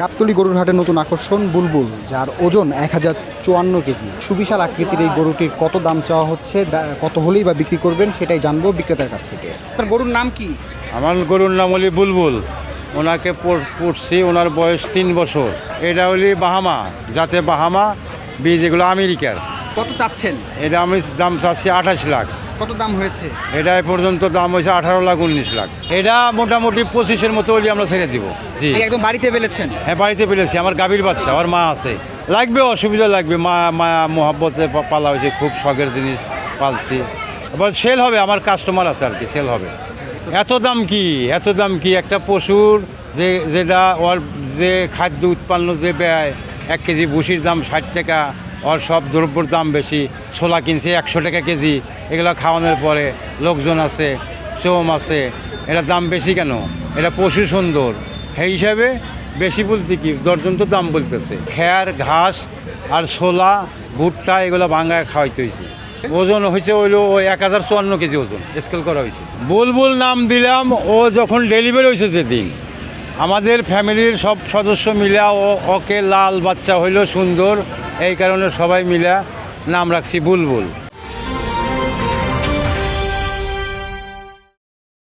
গাবতলী গরুর হাটে নতুন আকর্ষণ বুলবুল, যার ওজন 1054 কেজি। সুবিশাল আকৃতির এই গরুটির কত দাম চাওয়া হচ্ছে, কত হলেই বা বিক্রি করবেন সেটাই জানবো বিক্রেতার কাছ থেকে। আপনার গরুর নাম কি? আমার গরুর নাম হলি বুলবুল। ওনাকে পড়ছি, ওনার বয়স 3 বছর। এটা হলি বাহামা, যাতে বাহামা বীজ, এগুলো আমেরিকার। কত চাচ্ছেন? এটা আমি দাম চাচ্ছি 28 লাখ। কত দাম হয়েছে? এটা এ পর্যন্ত দাম হয়েছে 18 লাখ 19 লাখ। এটা মোটামুটি 25-এর মতো হলে আমরা ছেড়ে দিব। জি, একদম বাড়িতে পেলেছেন? হ্যাঁ, বাড়িতে পেলেছি। আমার গাভীর বাচ্চা, আমার মা আছে। লাগবে, অসুবিধা লাগবে। মায়া মোহাব্বতে পালা হয়েছে, খুব শখের জিনিস পালছি। এবার সেল হবে, আমার কাস্টমার আছে আর কি, সেল হবে। এত দাম কি, এত দাম কি? একটা পশুর যেটা ওর যে খাদ্য উৎপন্ন যে ব্যয়, 1 কেজি ভুসির দাম 60 টাকা, ওর সব দ্রব্যর দাম বেশি। ছোলা কিনছে 100 টাকা কেজি। এগুলো খাওয়ানোর পরে লোকজন আছে, শ্রম আছে, এটার দাম বেশি কেন? এটা পশু সুন্দর, সেই হিসাবে বেশি বলতে কি, দর্জন তো দাম বলতেছে। খ্যার, ঘাস আর ছোলা, ভুট্টা এগুলো ভাঙায় খাওয়াইতে হয়েছে। ওজন হয়েছে হইলো ওই 1054 কেজি ওজন স্কেল করা হয়েছে। বুলবুল নাম দিলাম ও যখন ডেলিভারি হয়েছে যেদিন, আমাদের ফ্যামিলির সব সদস্য মিলে ওকে লাল বাচ্চা হইলো সুন্দর, এই কারণে সবাই মিলে নাম রাখছি বুলবুল।